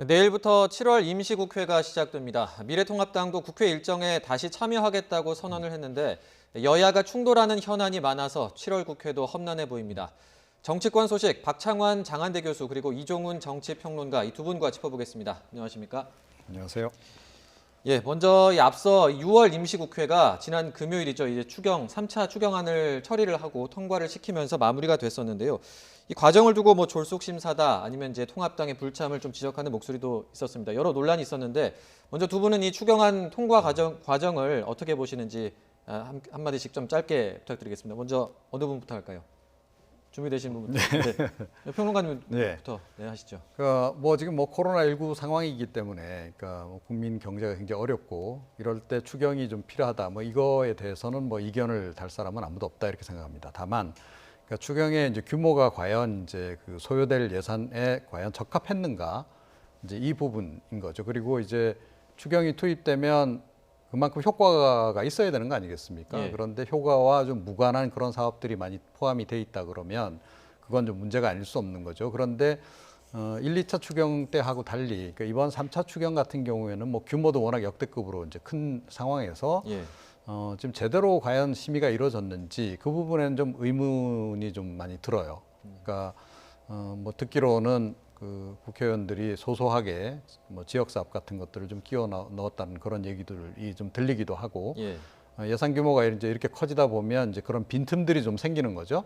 내일부터 7월 임시국회가 시작됩니다. 미래통합당도 국회 일정에 다시 참여하겠다고 선언을 했는데 여야가 충돌하는 현안이 많아서 7월 국회도 험난해 보입니다. 정치권 소식 박창환 장한대 교수 그리고 이종훈 정치평론가 이 두 분과 짚어보겠습니다. 안녕하십니까? 안녕하세요. 예, 먼저 앞서 6월 임시국회가 지난 금요일이죠. 이제 3차 추경안을 처리를 하고 통과를 시키면서 마무리가 됐었는데요. 이 과정을 두고 뭐 졸속심사다 아니면 이제 통합당의 불참을 좀 지적하는 목소리도 있었습니다. 여러 논란이 있었는데 먼저 두 분은 이 추경안 통과 과정을 어떻게 보시는지 한마디씩 좀 짧게 부탁드리겠습니다. 먼저 어느 분부터 할까요? 준비되신 분부터. 네. 평론가님부터 하시죠. 지금 코로나19 상황이기 때문에 국민 경제가 굉장히 어렵고 이럴 때 추경이 좀 필요하다. 이거에 대해서는 이견을 달 사람은 아무도 없다 이렇게 생각합니다. 다만 추경의 이제 규모가 과연 이제 그 소요될 예산에 과연 적합했는가 이제 이 부분인 거죠. 그리고 이제 추경이 투입되면 그만큼 효과가 있어야 되는 거 아니겠습니까? 예. 그런데 효과와 좀 무관한 그런 사업들이 많이 포함이 돼 있다 그러면 그건 좀 문제가 아닐 수 없는 거죠. 그런데 1, 2차 추경 때하고 달리 이번 3차 추경 같은 경우에는 규모도 워낙 역대급으로 이제 큰 상황에서 예. 지금 제대로 과연 심의가 이루어졌는지 그 부분에는 좀 의문이 좀 많이 들어요. 그러니까 듣기로는 그 국회의원들이 소소하게 지역 사업 같은 것들을 좀 끼워 넣었다는 그런 얘기들이 좀 들리기도 하고 예. 예산 규모가 이제 이렇게 커지다 보면 이제 그런 빈틈들이 좀 생기는 거죠.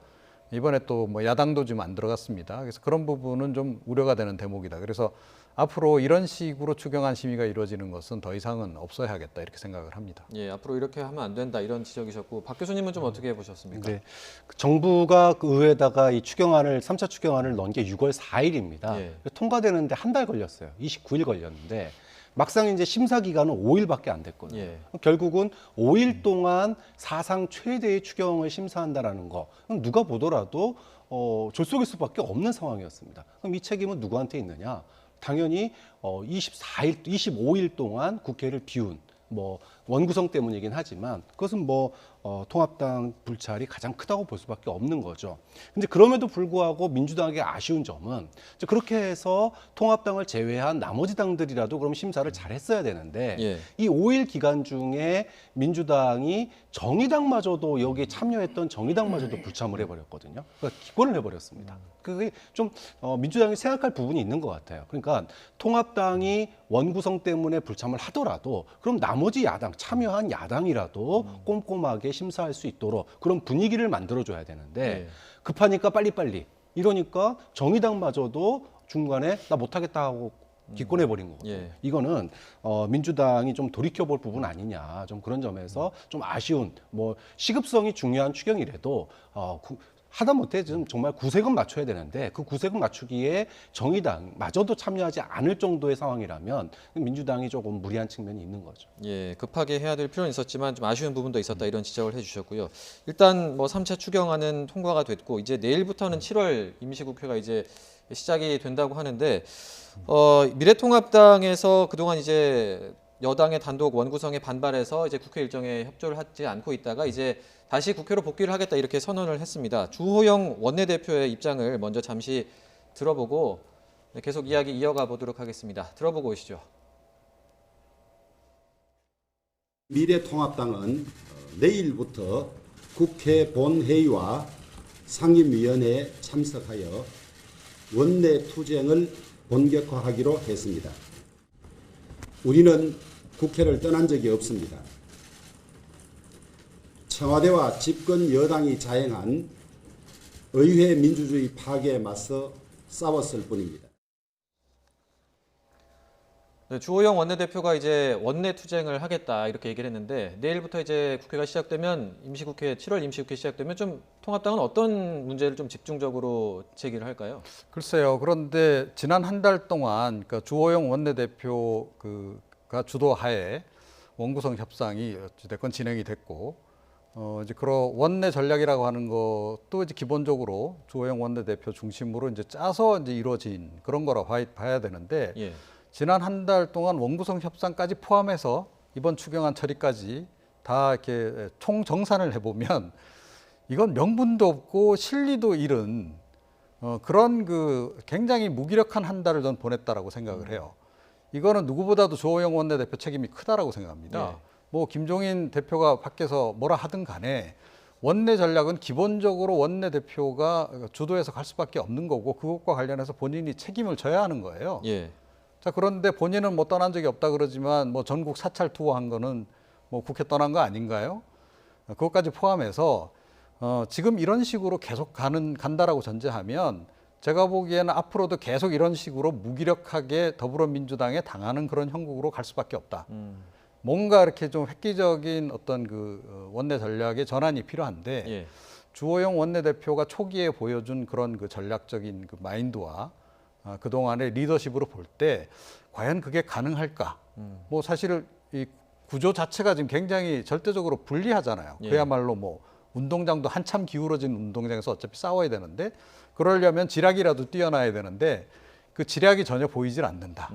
이번에 또 야당도 지금 안 들어갔습니다. 그래서 그런 부분은 좀 우려가 되는 대목이다. 그래서 앞으로 이런 식으로 추경안 심의가 이루어지는 것은 더 이상은 없어야겠다 이렇게 생각을 합니다. 예, 앞으로 이렇게 하면 안 된다 이런 지적이셨고 박 교수님은 좀 어떻게 보셨습니까? 네, 정부가 그 의회에다가 이 추경안을 3차 추경안을 넣은 게 6월 4일입니다. 예. 통과되는데 한 달 걸렸어요. 29일 걸렸는데 막상 이제 심사 기간은 5일밖에 안 됐거든요. 예. 결국은 5일 동안 사상 최대의 추경을 심사한다라는 거 누가 보더라도 졸속일 수밖에 없는 상황이었습니다. 그럼 이 책임은 누구한테 있느냐? 당연히 25일 동안 국회를 비운 원구성 때문이긴 하지만 그것은 통합당 불찰이 가장 크다고 볼 수밖에 없는 거죠. 근데 그럼에도 불구하고 민주당에게 아쉬운 점은 그렇게 해서 통합당을 제외한 나머지 당들이라도 그럼 심사를 잘했어야 되는데 예. 이 5일 기간 중에 민주당이 정의당마저도 여기에 참여했던 정의당마저도 불참을 해버렸거든요. 그러니까 기권을 해버렸습니다. 그게 좀 민주당이 생각할 부분이 있는 것 같아요. 그러니까 통합당이 원구성 때문에 불참을 하더라도 그럼 나머지 야당, 참여한 야당이라도 꼼꼼하게 심사할 수 있도록 그런 분위기를 만들어줘야 되는데 급하니까 빨리빨리 이러니까 정의당마저도 중간에 나 못하겠다 하고 기권해버린 거거든요. 예. 이거는 민주당이 좀 돌이켜볼 부분 아니냐 좀 그런 점에서 좀 아쉬운 시급성이 중요한 추경이라도 하다못해 좀 정말 구색은 맞춰야 되는데 그 구색은 맞추기에 정의당마저도 참여하지 않을 정도의 상황이라면 민주당이 조금 무리한 측면이 있는 거죠. 예, 급하게 해야 될 필요는 있었지만 좀 아쉬운 부분도 있었다 이런 지적을 해주셨고요. 일단 3차 추경안은 통과가 됐고 이제 내일부터는 7월 임시국회가 이제 시작이 된다고 하는데 미래통합당에서 그동안 이제 여당의 단독 원구성에 반발해서 이제 국회 일정에 협조를 하지 않고 있다가 이제 다시 국회로 복귀를 하겠다 이렇게 선언을 했습니다. 주호영 원내대표의 입장을 먼저 잠시 들어보고 계속 이야기 이어가 보도록 하겠습니다. 들어보고 오시죠. 미래통합당은 내일부터 국회 본회의와 상임위원회에 참석하여 원내투쟁을 본격화하기로 했습니다. 우리는 국회를 떠난 적이 없습니다. 청와대와 집권 여당이 자행한 의회 민주주의 파괴에 맞서 싸웠을 뿐입니다. 네, 주호영 원내대표가 이제 원내 투쟁을 하겠다 이렇게 얘기를 했는데 내일부터 이제 국회가 시작되면 7월 임시국회 시작되면 좀 통합당은 어떤 문제를 좀 집중적으로 제기를 할까요? 글쎄요. 그런데 지난 한 달 동안 주호영 원내대표가 주도하에 원구성 협상이 어찌됐건 진행이 됐고 이제 그런 원내 전략이라고 하는 것도 이제 기본적으로 주호영 원내대표 중심으로 이제 짜서 이제 이루어진 그런 거라 봐야 되는데 예. 지난 한 달 동안 원구성 협상까지 포함해서 이번 추경안 처리까지 다 이렇게 총정산을 해보면 이건 명분도 없고 실리도 잃은 그런 그 굉장히 무기력한 한 달을 전 보냈다라고 생각을 해요. 이거는 누구보다도 주호영 원내대표 책임이 크다라고 생각합니다. 예. 뭐 김종인 대표가 밖에서 뭐라 하든 간에 원내 전략은 기본적으로 원내대표가 주도해서 갈 수밖에 없는 거고 그것과 관련해서 본인이 책임을 져야 하는 거예요. 예. 자, 그런데 본인은 뭐 떠난 적이 없다 그러지만 뭐 전국 사찰 투어한 거는 뭐 국회 떠난 거 아닌가요? 그것까지 포함해서 지금 이런 식으로 계속 간다라고 전제하면 제가 보기에는 앞으로도 계속 이런 식으로 무기력하게 더불어민주당에 당하는 그런 형국으로 갈 수밖에 없다. 뭔가 이렇게 좀 획기적인 어떤 그 원내 전략의 전환이 필요한데 예. 주호영 원내대표가 초기에 보여준 그런 그 전략적인 그 마인드와 그동안의 리더십으로 볼 때 과연 그게 가능할까? 뭐 사실 이 구조 자체가 지금 굉장히 절대적으로 불리하잖아요. 예. 그야말로 뭐 운동장도 한참 기울어진 운동장에서 어차피 싸워야 되는데 그러려면 지략이라도 뛰어나야 되는데 그 지략이 전혀 보이질 않는다.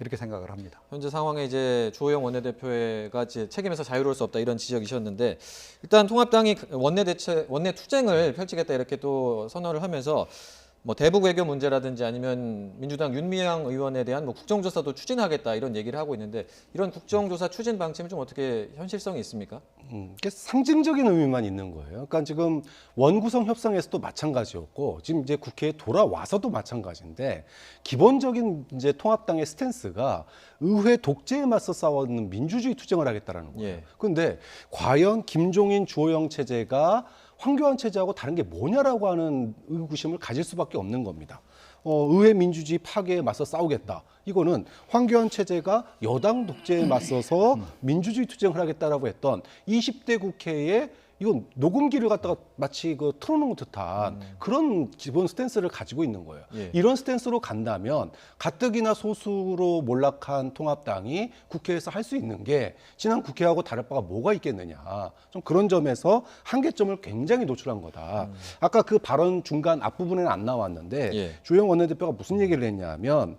이렇게 생각을 합니다. 현재 상황에 이제 주호영 원내대표가 이제 책임에서 자유로울 수 없다 이런 지적이셨는데 일단 통합당이 원내 투쟁을 펼치겠다 이렇게 또 선언을 하면서 뭐 대북 외교 문제라든지 아니면 민주당 윤미향 의원에 대한 뭐 국정조사도 추진하겠다 이런 얘기를 하고 있는데 이런 국정조사 추진 방침은 좀 어떻게 현실성이 있습니까? 이게 상징적인 의미만 있는 거예요. 그러니까 지금 원구성 협상에서도 마찬가지였고 지금 이제 국회에 돌아와서도 마찬가지인데 기본적인 이제 통합당의 스탠스가 의회 독재에 맞서 싸우는 민주주의 투쟁을 하겠다라는 거예요. 예. 그런데 과연 김종인 주호영 체제가 황교안 체제하고 다른 게 뭐냐라고 하는 의구심을 가질 수밖에 없는 겁니다. 의회 민주주의 파괴에 맞서 싸우겠다. 이거는 황교안 체제가 여당 독재에 맞서서 민주주의 투쟁을 하겠다라고 했던 20대 국회에 이건 녹음기를 갖다가 마치 그 틀어놓은 듯한 그런 기본 스탠스를 가지고 있는 거예요. 예. 이런 스탠스로 간다면 가뜩이나 소수로 몰락한 통합당이 국회에서 할 수 있는 게 지난 국회하고 다를 바가 뭐가 있겠느냐. 좀 그런 점에서 한계점을 굉장히 노출한 거다. 아까 그 발언 중간 앞부분에는 안 나왔는데 예. 주호영 원내대표가 무슨 얘기를 했냐면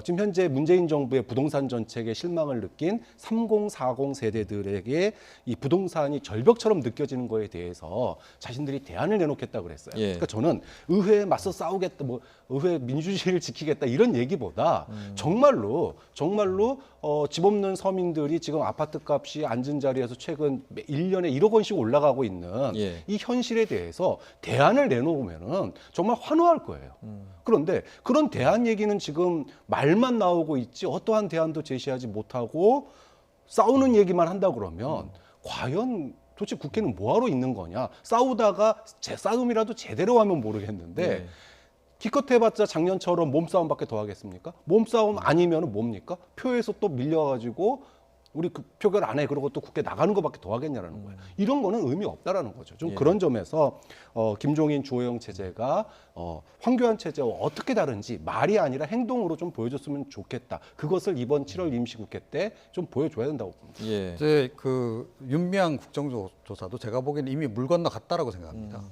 지금 현재 문재인 정부의 부동산 정책에 실망을 느낀 3040 세대들에게 이 부동산이 절벽처럼 느껴지는 거에 대해서 자신들이 대안을 내놓겠다 그랬어요. 예. 그러니까 저는 의회에 맞서 싸우겠다, 뭐 의회 민주주의를 지키겠다 이런 얘기보다 정말로 집 없는 서민들이 지금 아파트 값이 앉은 자리에서 최근 1년에 1억 원씩 올라가고 있는 예. 이 현실에 대해서 대안을 내놓으면은 정말 환호할 거예요. 그런데 그런 대안 얘기는 지금 말만 나오고 있지 어떠한 대안도 제시하지 못하고 싸우는 얘기만 한다 그러면 과연 도대체 국회는 뭐하러 있는 거냐? 싸우다가 싸움이라도 제대로 하면 모르겠는데 예. 기껏 해봤자 작년처럼 몸싸움밖에 더 하겠습니까? 몸싸움 아니면 뭡니까? 표에서 또 밀려가지고 우리 그 표결 안 해. 그러고 또 국회 나가는 것밖에 더 하겠냐라는 거예요. 이런 거는 의미 없다라는 거죠. 좀 예. 그런 점에서 김종인 주호영 체제가 황교안 체제와 어떻게 다른지 말이 아니라 행동으로 좀 보여줬으면 좋겠다. 그것을 이번 7월 임시국회 때 좀 보여줘야 된다고 봅니다. 예. 이제 그 윤미향 국정조사도 제가 보기에는 이미 물 건너갔다라고 생각합니다.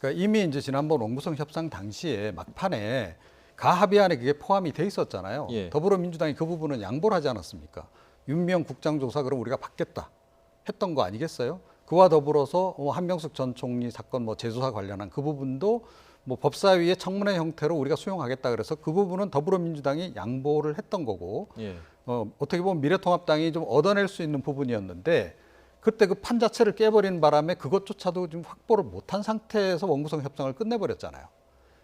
그러니까 이미 이제 지난번 원구성 협상 당시에 막판에 가합의안에 그게 포함이 돼 있었잖아요. 예. 더불어민주당이 그 부분은 양보를 하지 않았습니까? 윤미향 국정조사 그럼 우리가 받겠다 했던 거 아니겠어요? 그와 더불어서 한명숙 전 총리 사건 뭐 재수사 관련한 그 부분도 뭐 법사위의 청문회 형태로 우리가 수용하겠다 그래서 그 부분은 더불어민주당이 양보를 했던 거고 예. 어떻게 보면 미래통합당이 좀 얻어낼 수 있는 부분이었는데 그때 그 판 자체를 깨버리는 바람에 그것조차도 좀 확보를 못한 상태에서 원구성 협상을 끝내버렸잖아요.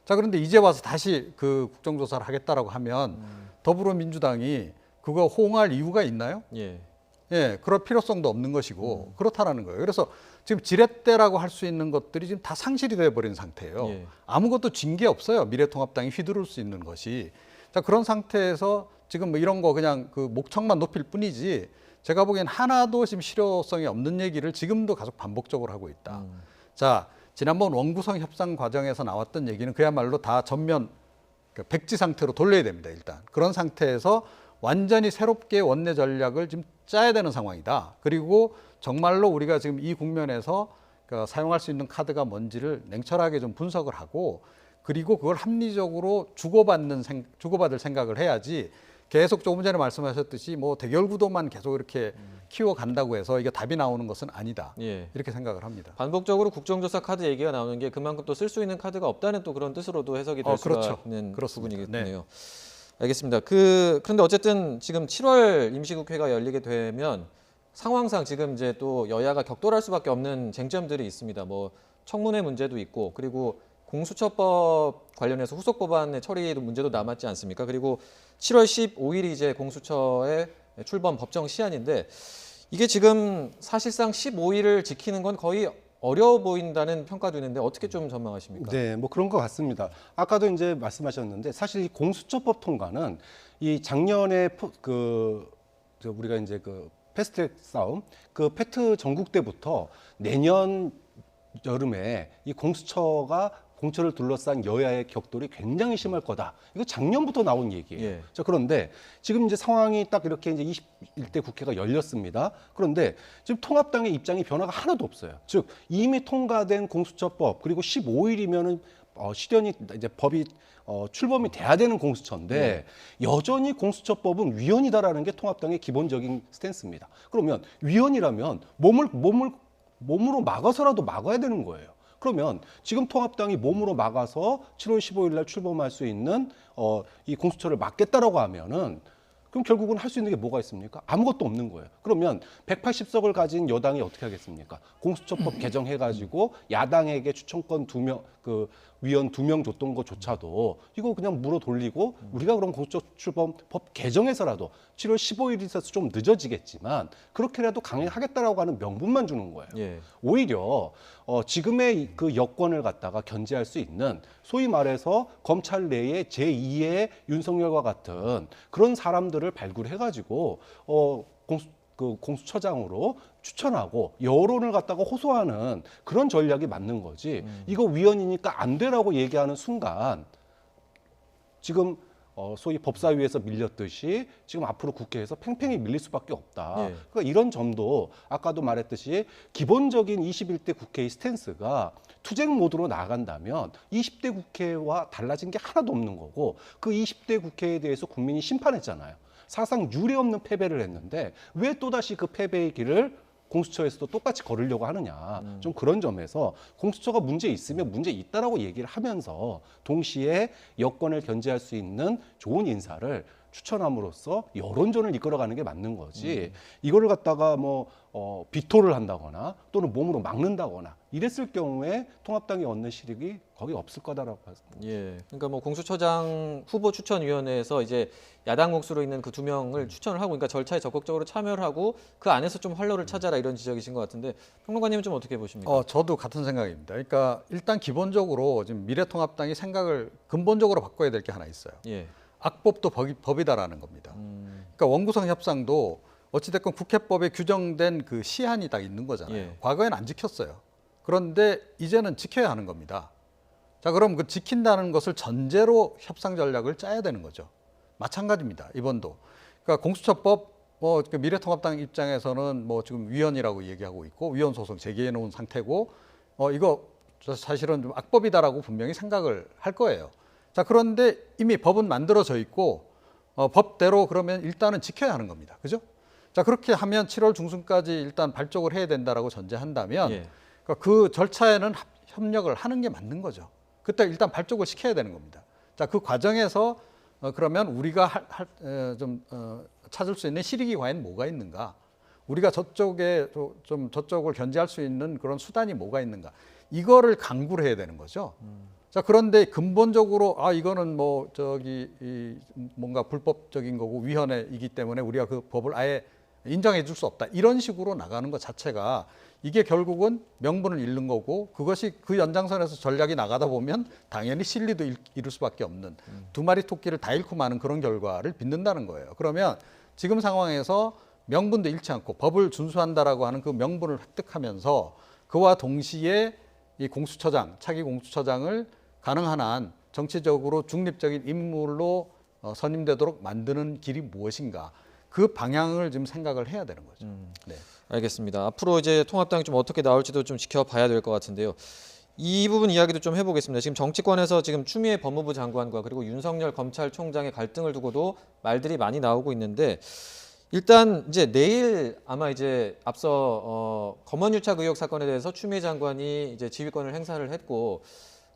자, 그런데 이제 와서 다시 그 국정조사를 하겠다라고 하면 더불어민주당이 그거 호응할 이유가 있나요? 예. 예, 그럴 필요성도 없는 것이고 그렇다라는 거예요. 그래서 지금 지렛대라고 할 수 있는 것들이 지금 다 상실이 돼버린 상태예요. 예. 아무것도 진 게 없어요. 미래통합당이 휘두를 수 있는 것이. 자, 그런 상태에서 지금 뭐 이런 거 그냥 그 목청만 높일 뿐이지 제가 보기엔 하나도 지금 실효성이 없는 얘기를 지금도 계속 반복적으로 하고 있다. 자, 지난번 원구성 협상 과정에서 나왔던 얘기는 그야말로 다 전면 백지 상태로 돌려야 됩니다. 일단 그런 상태에서 완전히 새롭게 원내 전략을 지금 짜야 되는 상황이다. 그리고 정말로 우리가 지금 이 국면에서 사용할 수 있는 카드가 뭔지를 냉철하게 좀 분석을 하고 그리고 그걸 합리적으로 주고받을 생각을 해야지 계속 조금 전에 말씀하셨듯이 뭐 대결 구도만 계속 이렇게 키워간다고 해서 이게 답이 나오는 것은 아니다. 예. 이렇게 생각을 합니다. 반복적으로 국정조사 카드 얘기가 나오는 게 그만큼 또 쓸 수 있는 카드가 없다는 또 그런 뜻으로도 해석이 될 수가 그렇죠. 있는 그렇습니다. 부분이겠네요. 알겠습니다. 그런데 어쨌든 지금 7월 임시국회가 열리게 되면 상황상 지금 이제 또 여야가 격돌할 수밖에 없는 쟁점들이 있습니다. 뭐 청문회 문제도 있고 그리고 공수처법 관련해서 후속 법안의 처리 문제도 남았지 않습니까? 그리고 7월 15일이 이제 공수처의 출범 법정 시한인데 이게 지금 사실상 15일을 지키는 건 거의 어려워 보인다는 평가도 있는데 어떻게 좀 전망하십니까? 네, 뭐 그런 것 같습니다. 아까도 이제 말씀하셨는데 사실 이 공수처법 통과는 이 작년에 우리가 이제 그 패스트트랙 싸움, 그 패트 전국 때부터 내년 여름에 이 공수처를 둘러싼 여야의 격돌이 굉장히 심할 거다. 이거 작년부터 나온 얘기예요. 예. 자, 그런데 지금 이제 상황이 딱 이렇게 이제 21대 국회가 열렸습니다. 그런데 지금 통합당의 입장이 변화가 하나도 없어요. 즉 이미 통과된 공수처법 그리고 15일이면은 실현이 이제 법이 출범이 돼야 되는 공수처인데 여전히 공수처법은 위헌이다라는 게 통합당의 기본적인 스탠스입니다. 그러면 위헌이라면 몸으로 막아서라도 막아야 되는 거예요. 그러면 지금 통합당이 몸으로 막아서 7월 15일 날 출범할 수 있는 이 공수처를 막겠다라고 하면은 그럼 결국은 할 수 있는 게 뭐가 있습니까? 아무것도 없는 거예요. 그러면 180석을 가진 여당이 어떻게 하겠습니까? 공수처법 개정해가지고 야당에게 추천권 2명, 위원 2명 줬던 것조차도 이거 그냥 물어 돌리고 우리가 그럼 공수처 출범법 개정해서라도 7월 15일이 있어서 좀 늦어지겠지만 그렇게라도 강행하겠다라고 하는 명분만 주는 거예요. 예. 오히려 지금의 그 여권을 갖다가 견제할 수 있는 소위 말해서 검찰 내에 제2의 윤석열과 같은 그런 사람들을 발굴해가지고 공수처장으로 추천하고 여론을 갖다가 호소하는 그런 전략이 맞는 거지. 이거 위헌이니까 안 되라고 얘기하는 순간 지금 소위 법사위에서 밀렸듯이 지금 앞으로 국회에서 팽팽히 밀릴 수밖에 없다. 예. 그러니까 이런 점도 아까도 말했듯이 기본적인 21대 국회의 스탠스가 투쟁 모드로 나아간다면 20대 국회와 달라진 게 하나도 없는 거고 그 20대 국회에 대해서 국민이 심판했잖아요. 사상 유례없는 패배를 했는데 왜 또다시 그 패배의 길을 공수처에서도 똑같이 걸으려고 하느냐. 좀 그런 점에서 공수처가 문제 있으면 문제 있다라고 얘기를 하면서 동시에 여권을 견제할 수 있는 좋은 인사를 추천함으로써 여론전을 이끌어가는 게 맞는 거지. 이거를 갖다가 비토를 한다거나 또는 몸으로 막는다거나 이랬을 경우에 통합당이 얻는 실익이 거의 없을 거다라고 봤습니다. 예. 그러니까 뭐 공수처장 후보 추천위원회에서 이제 야당 몫으로 있는 그 2명을 추천을 하고, 그러니까 절차에 적극적으로 참여를 하고 그 안에서 좀 활로를 찾아라 이런 지적이신 것 같은데 평론가님은 좀 어떻게 보십니까? 저도 같은 생각입니다. 그러니까 일단 기본적으로 지금 미래통합당이 생각을 근본적으로 바꿔야 될 게 하나 있어요. 예. 악법도 법이다라는 겁니다. 그러니까 원구성 협상도 어찌됐건 국회법에 규정된 그 시한이 딱 있는 거잖아요. 예. 과거에는 안 지켰어요. 그런데 이제는 지켜야 하는 겁니다. 자, 그럼 그 지킨다는 것을 전제로 협상 전략을 짜야 되는 거죠. 마찬가지입니다. 이번도. 그러니까 공수처법 그 미래통합당 입장에서는 지금 위헌이라고 얘기하고 있고 위헌 소송 제기해 놓은 상태고 이거 사실은 좀 악법이다라고 분명히 생각을 할 거예요. 자, 그런데 이미 법은 만들어져 있고 법대로 그러면 일단은 지켜야 하는 겁니다. 그죠? 자, 그렇게 하면 7월 중순까지 일단 발족을 해야 된다라고 전제한다면 예. 그러니까 그 절차에는 협력을 하는 게 맞는 거죠. 그때 일단 발족을 시켜야 되는 겁니다. 자, 그 과정에서 그러면 우리가 찾을 수 있는 실익이 과연 뭐가 있는가? 우리가 저쪽에 좀 저쪽을 견제할 수 있는 그런 수단이 뭐가 있는가? 이거를 강구를 해야 되는 거죠. 자, 그런데 근본적으로 이거는 뭔가 불법적인 거고 위헌이기 때문에 우리가 그 법을 아예 인정해 줄 수 없다. 이런 식으로 나가는 것 자체가 이게 결국은 명분을 잃는 거고 그것이 그 연장선에서 전략이 나가다 보면 당연히 실리도 잃을 수밖에 없는 두 마리 토끼를 다 잃고 마는 그런 결과를 빚는다는 거예요. 그러면 지금 상황에서 명분도 잃지 않고 법을 준수한다라고 하는 그 명분을 획득하면서 그와 동시에 이 공수처장, 차기 공수처장을 가능한 한 정치적으로 중립적인 인물로 선임되도록 만드는 길이 무엇인가? 그 방향을 지금 생각을 해야 되는 거죠. 네. 알겠습니다. 앞으로 이제 통합당이 좀 어떻게 나올지도 좀 지켜봐야 될 것 같은데요. 이 부분 이야기도 좀 해보겠습니다. 지금 정치권에서 지금 추미애 법무부 장관과 그리고 윤석열 검찰총장의 갈등을 두고도 말들이 많이 나오고 있는데 일단 이제 내일 아마 이제 앞서 검언유착 의혹 사건에 대해서 추미애 장관이 이제 지휘권을 행사를 했고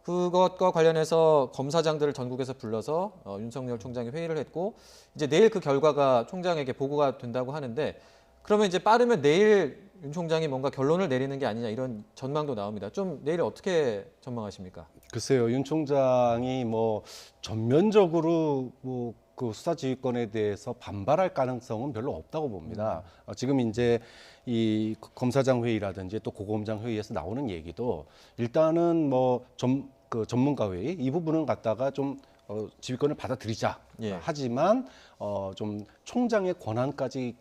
그것과 관련해서 검사장들을 전국에서 불러서 윤석열 총장이 회의를 했고 이제 내일 그 결과가 총장에게 보고가 된다고 하는데 그러면 이제 빠르면 내일 윤 총장이 뭔가 결론을 내리는 게 아니냐 이런 전망도 나옵니다. 좀 내일 어떻게 전망하십니까? 글쎄요, 윤 총장이 뭐 전면적으로 뭐 그 수사지휘권에 대해서 반발할 가능성은 별로 없다고 봅니다. 지금 이제 이 검사장 회의라든지 또 고검장 회의에서 나오는 얘기도 일단은 뭐 그 전문가 회의 이 부분은 갖다가 좀 지휘권을 받아들이자. 예. 하지만 좀 총장의 권한까지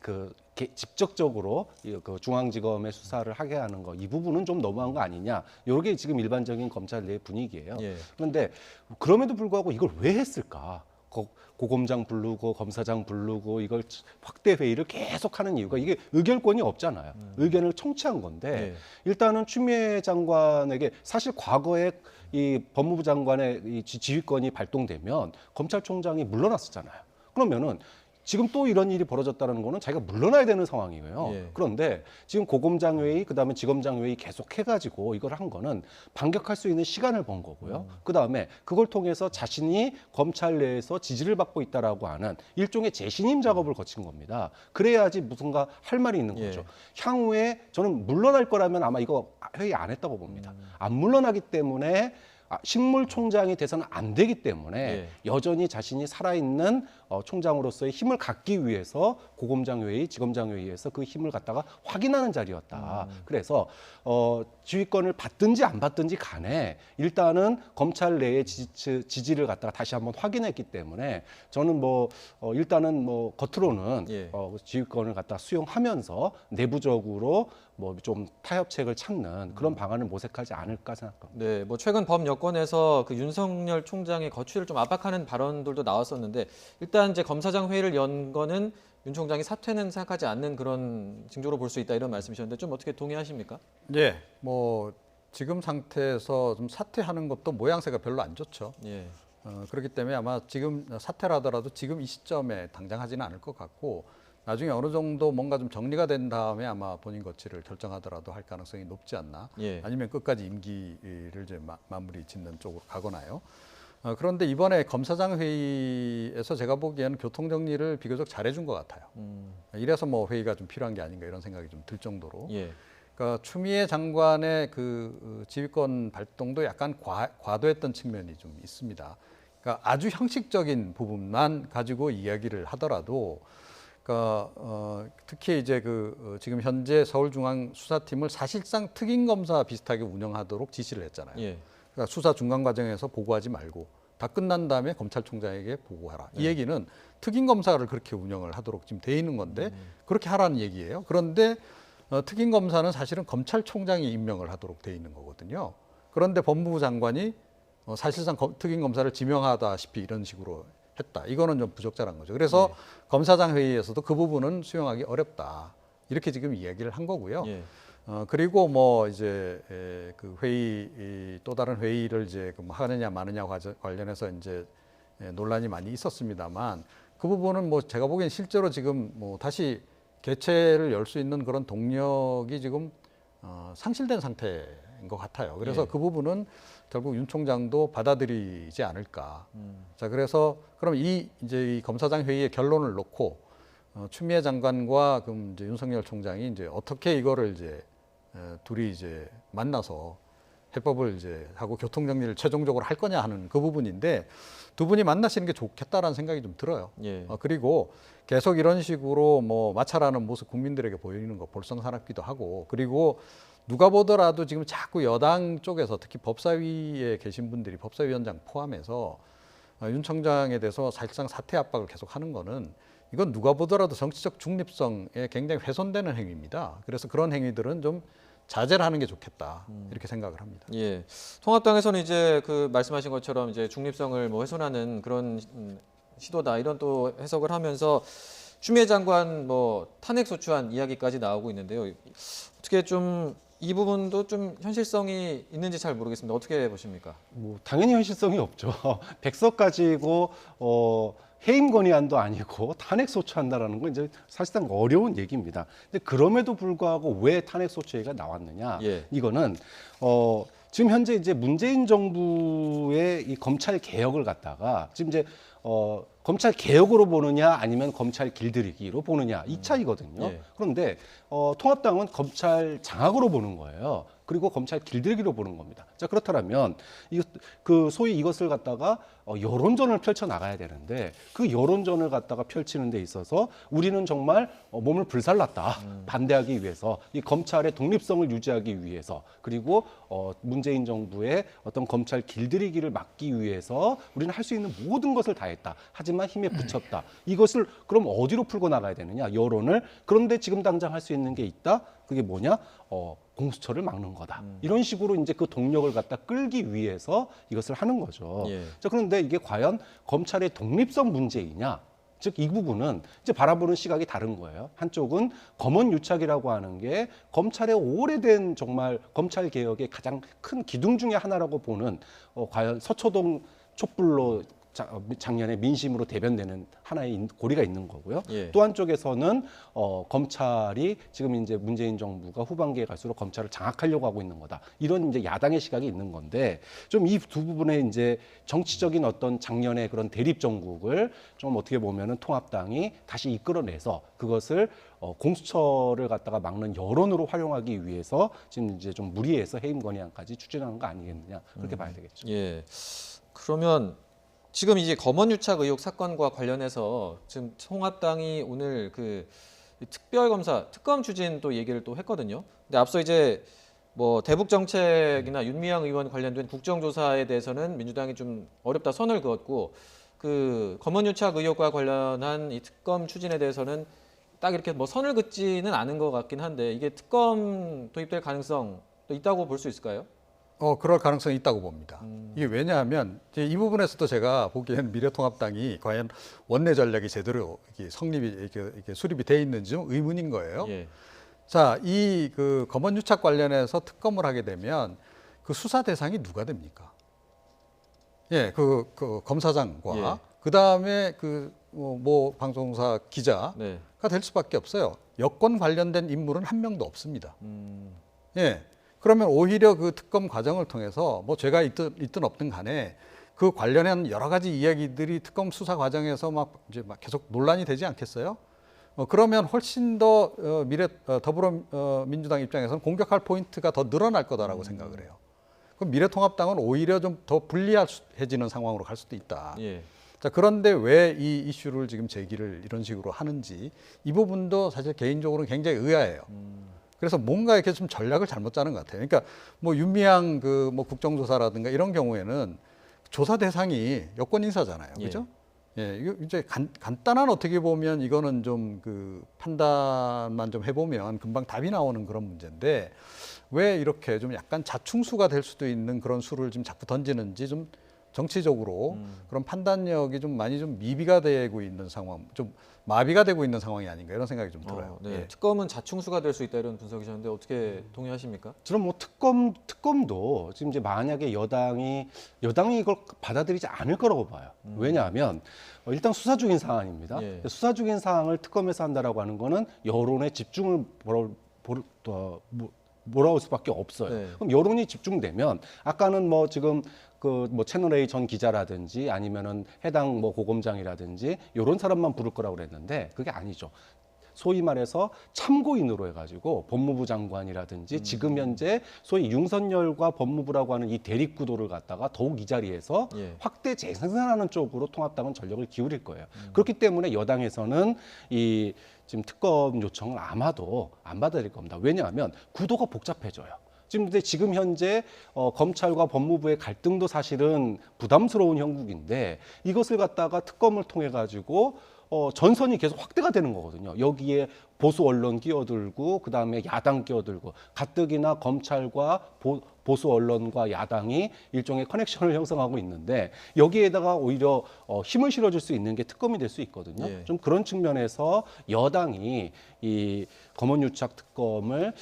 직접적으로 그 중앙지검의 수사를 하게 하는 거 이 부분은 좀 너무한 거 아니냐. 이게 지금 일반적인 검찰 내 분위기예요. 예. 그런데 그럼에도 불구하고 이걸 왜 했을까? 고검장 부르고 검사장 부르고 이걸 확대 회의를 계속하는 이유가 이게 의결권이 없잖아요. 의견을 청취한 건데 예. 일단은 추미애 장관에게 사실 과거에 이 법무부 장관의 이 지휘권이 발동되면 검찰총장이 물러났었잖아요. 그러면은 지금 또 이런 일이 벌어졌다는 거는 자기가 물러나야 되는 상황이에요. 예. 그런데 지금 고검장 회의, 그다음에 지검장 회의 계속 해가지고 이걸 한 거는 반격할 수 있는 시간을 번 거고요. 그다음에 그걸 통해서 자신이 검찰 내에서 지지를 받고 있다라고 하는 일종의 재신임 작업을 거친 겁니다. 그래야지 무슨가 할 말이 있는 거죠. 예. 향후에 저는 물러날 거라면 아마 이거 회의 안 했다고 봅니다. 안 물러나기 때문에 식물총장이 돼서는 안 되기 때문에 예. 여전히 자신이 살아있는 총장으로서의 힘을 갖기 위해서 고검장 회의, 지검장 회의에서 그 힘을 갖다가 확인하는 자리였다. 그래서 지휘권을 받든지 안 받든지 간에 일단은 검찰 내의 지지를 갖다가 다시 한번 확인했기 때문에 저는 일단은 겉으로는 예. 지휘권을 갖다 수용하면서 내부적으로 좀 타협책을 찾는 그런 방안을 모색하지 않을까 생각합니다. 네, 뭐 최근 법 여건에서 그 윤석열 총장의 거취를 좀 압박하는 발언들도 나왔었는데 일단 이제 검사장 회의를 연 거는 윤 총장이 사퇴는 생각하지 않는 그런 징조로 볼 수 있다 이런 말씀이셨는데 좀 어떻게 동의하십니까? 예, 뭐 지금 상태에서 좀 사퇴하는 것도 모양새가 별로 안 좋죠. 예. 그렇기 때문에 아마 지금 사퇴라더라도 지금 이 시점에 당장 하지는 않을 것 같고 나중에 어느 정도 뭔가 좀 정리가 된 다음에 아마 본인 거취를 결정하더라도 할 가능성이 높지 않나. 예. 아니면 끝까지 임기를 이제 마무리 짓는 쪽으로 가거나요. 그런데 이번에 검사장 회의에서 제가 보기에는 교통 정리를 비교적 잘해준 것 같아요. 이래서 뭐 회의가 좀 필요한 게 아닌가 이런 생각이 좀 들 정도로. 예. 그러니까 추미애 장관의 그 지휘권 발동도 약간 과도했던 측면이 좀 있습니다. 그러니까 아주 형식적인 부분만 가지고 이야기를 하더라도, 그러니까 특히 이제 지금 현재 서울중앙수사팀을 사실상 특임검사 비슷하게 운영하도록 지시를 했잖아요. 예. 그러니까 수사 중간 과정에서 보고하지 말고 다 끝난 다음에 검찰총장에게 보고하라. 이 얘기는 특임검사를 그렇게 운영을 하도록 지금 돼 있는 건데 그렇게 하라는 얘기예요. 그런데 특임검사는 사실은 검찰총장이 임명을 하도록 돼 있는 거거든요. 그런데 법무부 장관이 사실상 특임검사를 지명하다시피 이런 식으로 했다. 이거는 좀 부적절한 거죠. 그래서 검사장 회의에서도 그 부분은 수용하기 어렵다. 이렇게 지금 이야기를 한 거고요. 예. 그리고 뭐 이제 그 회의 또 다른 회의를 이제 하느냐 마느냐 관련해서 이제 논란이 많이 있었습니다만 그 부분은 뭐 제가 보기엔 실제로 지금 뭐 다시 개최를 열 수 있는 그런 동력이 지금 상실된 상태인 것 같아요. 그래서 그 부분은 결국 윤 총장도 받아들이지 않을까. 자, 그래서 그럼 이제 이 검사장 회의의 결론을 놓고 추미애 장관과 그럼 이제 윤석열 총장이 이제 어떻게 이거를 이제 둘이 이제 만나서 해법을 이제 하고 교통 정리를 최종적으로 할 거냐 하는 그 부분인데 두 분이 만나시는 게 좋겠다라는 생각이 좀 들어요. 예. 그리고 계속 이런 식으로 뭐 마찰하는 모습 국민들에게 보이는 거 볼썽사납기도 하고, 그리고 누가 보더라도 지금 자꾸 여당 쪽에서 특히 법사위에 계신 분들이 법사위원장 포함해서 윤 총장에 대해서 사실상 사퇴 압박을 계속 하는 거는 이건 누가 보더라도 정치적 중립성에 굉장히 훼손되는 행위입니다. 그래서 그런 행위들은 좀 자제를 하는 게 좋겠다 이렇게 생각을 합니다. 예. 통합당에서는 이제 그 말씀하신 것처럼 이제 중립성을 뭐 훼손하는 그런 시도다 이런 또 해석을 하면서 추미애 장관 뭐 탄핵 소추안 이야기까지 나오고 있는데요. 어떻게 좀 이 부분도 좀 현실성이 있는지 잘 모르겠습니다. 어떻게 보십니까? 뭐 당연히 현실성이 없죠. 100석 가지고 해임 건의안도 아니고 탄핵 소추한다라는 건 이제 사실상 어려운 얘기입니다. 근데 그럼에도 불구하고 왜 탄핵 소추가 나왔느냐? 예. 이거는 지금 현재 이제 문재인 정부의 이 검찰 개혁을 갖다가 지금 이제 검찰 개혁으로 보느냐 아니면 검찰 길들이기로 보느냐 이 차이거든요. 예. 그런데 통합당은 검찰 장악으로 보는 거예요. 그리고 검찰 길들이기로 보는 겁니다. 자, 그렇다면 그 소위 이것을 갖다가 여론전을 펼쳐 나가야 되는데 그 여론전을 갖다가 펼치는 데 있어서 우리는 정말 몸을 불살랐다. 반대하기 위해서 이 검찰의 독립성을 유지하기 위해서 그리고 문재인 정부의 어떤 검찰 길들이기를 막기 위해서 우리는 할 수 있는 모든 것을 다했다. 하지만 힘에 부쳤다. 이것을 그럼 어디로 풀고 나가야 되느냐? 여론을. 그런데 지금 당장 할 수 있는 게 있다. 그게 뭐냐? 공수처를 막는 거다. 이런 식으로 이제 그 동력을 갖다 끌기 위해서 이것을 하는 거죠. 예. 자, 그런데 이게 과연 검찰의 독립성 문제이냐? 즉 이 부분은 이제 바라보는 시각이 다른 거예요. 한쪽은 검언유착이라고 하는 게 검찰의 오래된 정말 검찰 개혁의 가장 큰 기둥 중에 하나라고 보는 과연 서초동 촛불로 작년에 민심으로 대변되는 하나의 고리가 있는 거고요. 예. 또 한쪽에서는 검찰이 지금 이제 문재인 정부가 후반기에 갈수록 검찰을 장악하려고 하고 있는 거다. 이런 이제 야당의 시각이 있는 건데 좀 이 두 부분의 이제 정치적인 어떤 작년의 그런 대립 정국을 좀 어떻게 보면은 통합당이 다시 이끌어내서 그것을 공수처를 갖다가 막는 여론으로 활용하기 위해서 지금 이제 좀 무리해서 해임 건의안까지 추진하는 거 아니겠느냐 그렇게 봐야 되겠죠. 예. 그러면 지금 이제 검언유착 의혹 사건과 관련해서 지금 통합당이 오늘 그 특별검사 특검 추진 또 얘기를 또 했거든요. 근데 앞서 이제 뭐 대북 정책이나 윤미향 의원 관련된 국정조사에 대해서는 민주당이 좀 어렵다 선을 그었고 그 검언유착 의혹과 관련한 이 특검 추진에 대해서는 딱 이렇게 뭐 선을 긋지는 않은 것 같긴 한데 이게 특검 도입될 가능성도 있다고 볼 수 있을까요? 그럴 가능성이 있다고 봅니다. 이게 왜냐하면 이제 이 부분에서도 제가 보기에는 미래통합당이 과연 원내 전략이 제대로 이렇게 성립이 이렇게 수립이 돼 있는지 좀 의문인 거예요. 예. 자, 이 그 검언유착 관련해서 특검을 하게 되면 그 수사 대상이 누가 됩니까? 예, 그 검사장과 예. 그 다음에 뭐 방송사 기자가 네. 될 수밖에 없어요. 여권 관련된 인물은 한 명도 없습니다. 음. 예. 그러면 오히려 그 특검 과정을 통해서 뭐 죄가 있든 없든 간에 그 관련한 여러 가지 이야기들이 특검 수사 과정에서 막 계속 논란이 되지 않겠어요? 그러면 훨씬 더 더불어민주당 입장에서는 공격할 포인트가 더 늘어날 거다라고 생각을 해요. 그럼 미래통합당은 오히려 좀 더 불리해지는 상황으로 갈 수도 있다. 예. 자, 그런데 왜 이 이슈를 지금 제기를 이런 식으로 하는지 이 부분도 사실 개인적으로는 굉장히 의아해요. 그래서 뭔가 이렇게 좀 전략을 잘못 짜는 것 같아요. 그러니까 뭐 윤미향 뭐 국정조사라든가 이런 경우에는 조사 대상이 여권 인사잖아요. 예. 그죠? 예, 이거 이제 간단한 어떻게 보면 이거는 좀 그 판단만 좀 해보면 금방 답이 나오는 그런 문제인데 왜 이렇게 좀 약간 자충수가 될 수도 있는 그런 수를 좀 자꾸 던지는지 좀 정치적으로 그런 판단력이 좀 많이 좀 미비가 되고 있는 상황, 좀 마비가 되고 있는 상황이 아닌가 이런 생각이 좀 들어요. 네. 예. 특검은 자충수가 될 수 있다 이런 분석이셨는데 어떻게 동의하십니까? 저는 뭐 특검도 지금 이제 만약에 여당이 이걸 받아들이지 않을 거라고 봐요. 왜냐하면 일단 수사 중인 사안입니다. 예. 수사 중인 사항을 특검에서 한다라고 하는 거는 여론의 집중을 몰아올 수밖에 없어요. 네. 그럼 여론이 집중되면 아까는 뭐 지금 그 뭐 채널 A 전 기자라든지 아니면은 해당 뭐 고검장이라든지 이런 사람만 부를 거라고 그랬는데 그게 아니죠. 소위 말해서 참고인으로 해가지고 법무부 장관이라든지 지금 현재 소위 윤석열과 법무부라고 하는 이 대립 구도를 갖다가 더욱 이 자리에서 예. 확대 재생산하는 쪽으로 통합당은 전력을 기울일 거예요. 그렇기 때문에 여당에서는 이 지금 특검 요청을 아마도 안 받아들일 겁니다. 왜냐하면 구도가 복잡해져요. 지금 현재 검찰과 법무부의 갈등도 사실은 부담스러운 형국인데 이것을 갖다가 특검을 통해 가지고 전선이 계속 확대가 되는 거거든요. 여기에 보수 언론 끼어들고 그다음에 야당 끼어들고 가뜩이나 검찰과 보수 언론과 야당이 일종의 커넥션을 형성하고 있는데 여기에다가 오히려 힘을 실어줄 수 있는 게 특검이 될 수 있거든요. 예. 좀 그런 측면에서 여당이 이 검언유착 특검을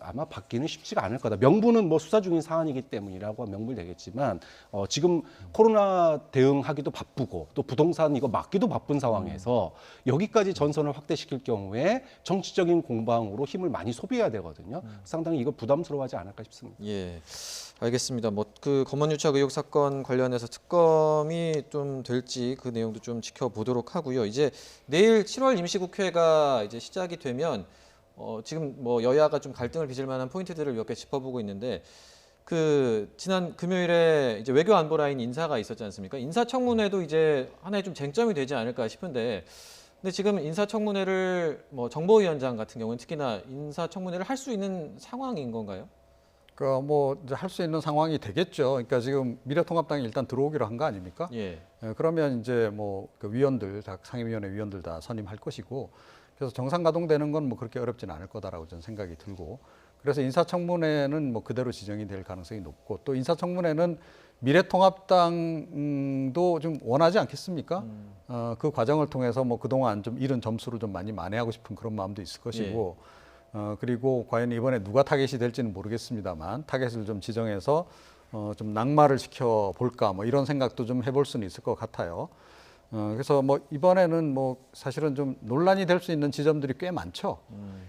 아마 받기는 쉽지가 않을 거다. 명분은 뭐 수사 중인 사안이기 때문이라고 명분이 되겠지만 지금 코로나 대응하기도 바쁘고 또 부동산 이거 막기도 바쁜 상황에서 여기까지 전선을 확대시킬 경우에 정치적인 공방으로 힘을 많이 소비해야 되거든요. 상당히 이거 부담스러워하지 않을까 싶습니다. 예, 알겠습니다. 뭐 그 검언유착 의혹 사건 관련해서 특검이 좀 될지 그 내용도 좀 지켜보도록 하고요. 이제 내일 7월 임시국회가 이제 시작이 되면 지금 뭐 여야가 좀 갈등을 빚을 만한 포인트들을 몇 개 짚어보고 있는데 그 지난 금요일에 이제 외교안보 라인 인사가 있었지 않습니까? 인사청문회도 이제 하나의 좀 쟁점이 되지 않을까 싶은데. 근데 지금 인사청문회를 뭐 정보위원장 같은 경우는 특히나 인사청문회를 할 수 있는 상황인 건가요? 그러니까 뭐 할 수 있는 상황이 되겠죠. 그러니까 지금 미래통합당이 일단 들어오기로 한 거 아닙니까? 예. 그러면 이제 뭐 그 위원들 다 상임위원회 위원들 다 선임할 것이고 그래서 정상 가동되는 건 뭐 그렇게 어렵지는 않을 거다라고 저는 생각이 들고 그래서 인사청문회는 뭐 그대로 지정이 될 가능성이 높고 또 인사청문회는 미래통합당도 좀 원하지 않겠습니까? 그 과정을 통해서 뭐 그동안 좀 잃은 점수를 좀 많이 만회하고 싶은 그런 마음도 있을 것이고 그리고 과연 이번에 누가 타겟이 될지는 모르겠습니다만 타겟을 좀 지정해서 좀 낙마를 시켜 볼까 뭐 이런 생각도 좀 해볼 수는 있을 것 같아요. 그래서 뭐 이번에는 뭐 사실은 좀 논란이 될 수 있는 지점들이 꽤 많죠.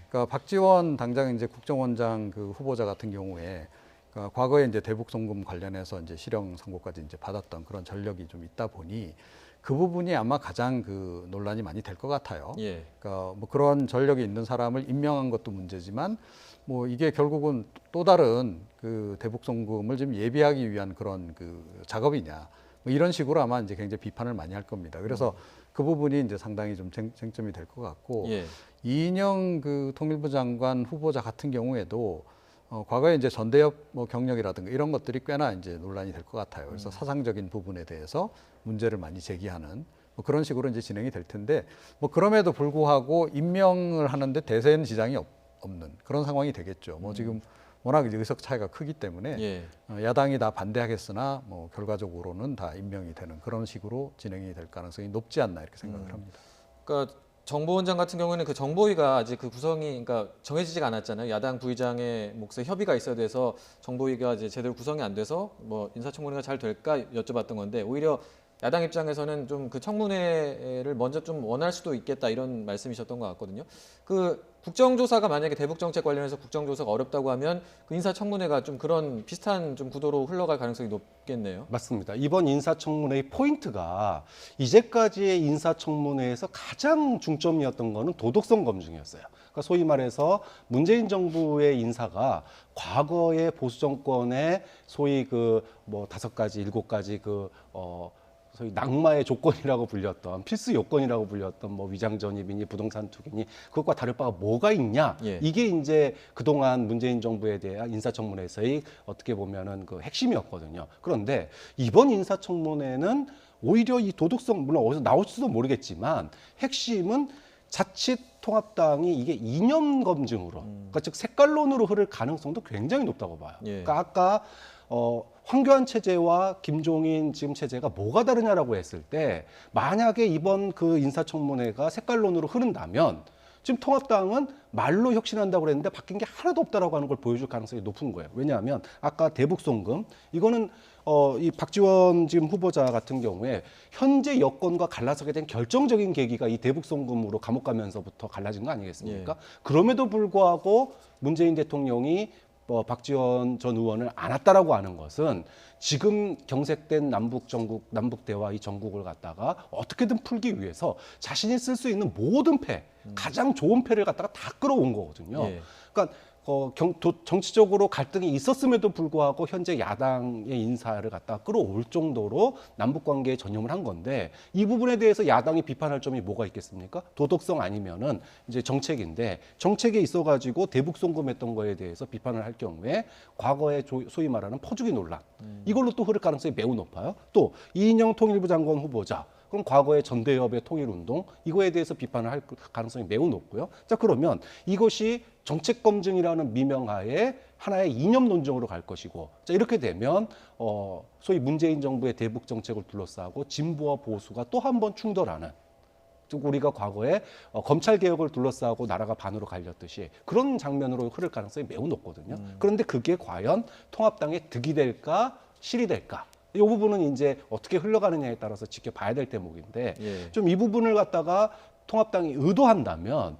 그러니까 박지원 당장 이제 국정원장 그 후보자 같은 경우에 그러니까 과거에 이제 대북송금 관련해서 이제 실형 선고까지 이제 받았던 그런 전력이 좀 있다 보니 그 부분이 아마 가장 그 논란이 많이 될 것 같아요. 예. 그러니까 뭐 그런 전력이 있는 사람을 임명한 것도 문제지만 뭐 이게 결국은 또 다른 그 대북 송금을 좀 예비하기 위한 그런 그 작업이냐 뭐 이런 식으로 아마 이제 굉장히 비판을 많이 할 겁니다. 그래서 그 부분이 이제 상당히 좀 쟁점이 될 것 같고 예. 이인영 그 통일부 장관 후보자 같은 경우에도 과거에 이제 전대협 뭐 경력이라든가 이런 것들이 꽤나 이제 논란이 될 것 같아요. 그래서 사상적인 부분에 대해서 문제를 많이 제기하는 뭐 그런 식으로 이제 진행이 될 텐데 뭐 그럼에도 불구하고 임명을 하는데 대세는 지장이 없는 그런 상황이 되겠죠. 뭐 지금 워낙 이제 의석 차이가 크기 때문에 예. 야당이 다 반대하겠으나 뭐 결과적으로는 다 임명이 되는 그런 식으로 진행이 될 가능성이 높지 않나 이렇게 생각을 합니다. 그러니까 정보원장 같은 경우에는 그 정보위가 아직 그 구성이 그러니까 정해지지가 않았잖아요. 야당 부의장의 몫에 협의가 있어야 돼서 정보위가 이제 제대로 구성이 안 돼서 뭐 인사청문회가 잘 될까 여쭤봤던 건데 오히려 야당 입장에서는 좀 그 청문회를 먼저 좀 원할 수도 있겠다 이런 말씀이셨던 것 같거든요. 그 국정조사가 만약에 대북 정책 관련해서 국정조사가 어렵다고 하면 그 인사청문회가 좀 그런 비슷한 좀 구도로 흘러갈 가능성이 높겠네요. 맞습니다. 이번 인사청문회의 포인트가 이제까지의 인사청문회에서 가장 중점이었던 거는 도덕성 검증이었어요. 그러니까 소위 말해서 문재인 정부의 인사가 과거의 보수 정권의 소위 그 뭐 5가지, 7가지 소위 낙마의 조건이라고 불렸던 필수 요건이라고 불렸던 뭐 위장 전입이니 부동산 투기니 그것과 다를 바가 뭐가 있냐 예. 이게 이제 그동안 문재인 정부에 대한 인사청문회에서의 어떻게 보면은 그 핵심이었거든요. 그런데 이번 인사청문회는 오히려 이 도덕성 물론 어디서 나올지도 모르겠지만 핵심은 자칫 통합당이 이게 이념 검증으로 그러니까 즉 색깔론으로 흐를 가능성도 굉장히 높다고 봐요. 예. 그러니까 아까 황교안 체제와 김종인 지금 체제가 뭐가 다르냐라고 했을 때 만약에 이번 그 인사청문회가 색깔론으로 흐른다면 지금 통합당은 말로 혁신한다고 그랬는데 바뀐 게 하나도 없다라고 하는 걸 보여줄 가능성이 높은 거예요. 왜냐하면 아까 대북송금 이거는 이 박지원 지금 후보자 같은 경우에 현재 여건과 갈라서게 된 결정적인 계기가 이 대북송금으로 감옥 가면서부터 갈라진 거 아니겠습니까? 그럼에도 불구하고 문재인 대통령이 박지원 전 의원을 안았다라고 하는 것은 지금 경색된 남북 대화 이 전국을 갖다가 어떻게든 풀기 위해서 자신이 쓸 수 있는 모든 패, 가장 좋은 패를 갖다가 다 끌어온 거거든요. 예. 그러니까 정치적으로 갈등이 있었음에도 불구하고 현재 야당의 인사를 갖다가 끌어올 정도로 남북 관계에 전념을 한 건데 이 부분에 대해서 야당이 비판할 점이 뭐가 있겠습니까? 도덕성 아니면은 이제 정책인데 정책에 있어가지고 대북 송금했던 거에 대해서 비판을 할 경우에 과거에 소위 말하는 퍼주기 논란 이걸로 또 흐를 가능성이 매우 높아요. 또 이인영 통일부 장관 후보자 그럼 과거의 전대협의 통일운동 이거에 대해서 비판을 할 가능성이 매우 높고요. 자 그러면 이것이 정책 검증이라는 미명하에 하나의 이념 논쟁으로 갈 것이고, 자 이렇게 되면 소위 문재인 정부의 대북 정책을 둘러싸고 진보와 보수가 또 한 번 충돌하는, 즉 우리가 과거에 검찰 개혁을 둘러싸고 나라가 반으로 갈렸듯이 그런 장면으로 흐를 가능성이 매우 높거든요. 그런데 그게 과연 통합당의 득이 될까 실이 될까? 이 부분은 이제 어떻게 흘러가느냐에 따라서 지켜봐야 될 대목인데, 예. 좀 이 부분을 갖다가 통합당이 의도한다면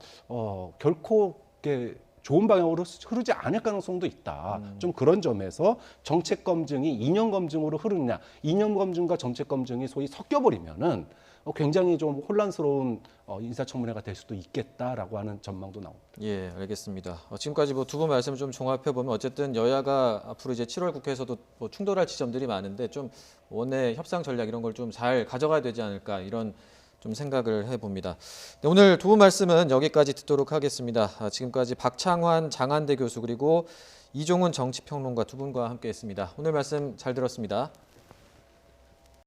결코 이렇게 좋은 방향으로 흐르지 않을 가능성도 있다. 좀 그런 점에서 정책 검증이 이념 검증으로 흐르느냐, 이념 검증과 정책 검증이 소위 섞여버리면은 굉장히 좀 혼란스러운 인사청문회가 될 수도 있겠다라고 하는 전망도 나옵니다. 예, 알겠습니다. 지금까지 뭐 두 분 말씀 좀 종합해 보면 어쨌든 여야가 앞으로 이제 7월 국회에서도 뭐 충돌할 지점들이 많은데 좀 원내 협상 전략 이런 걸 좀 잘 가져가야 되지 않을까 이런 좀 생각을 해봅니다. 네, 오늘 두 분 말씀은 여기까지 듣도록 하겠습니다. 지금까지 박창환 장한대 교수 그리고 이종훈 정치평론가 두 분과 함께했습니다. 오늘 말씀 잘 들었습니다.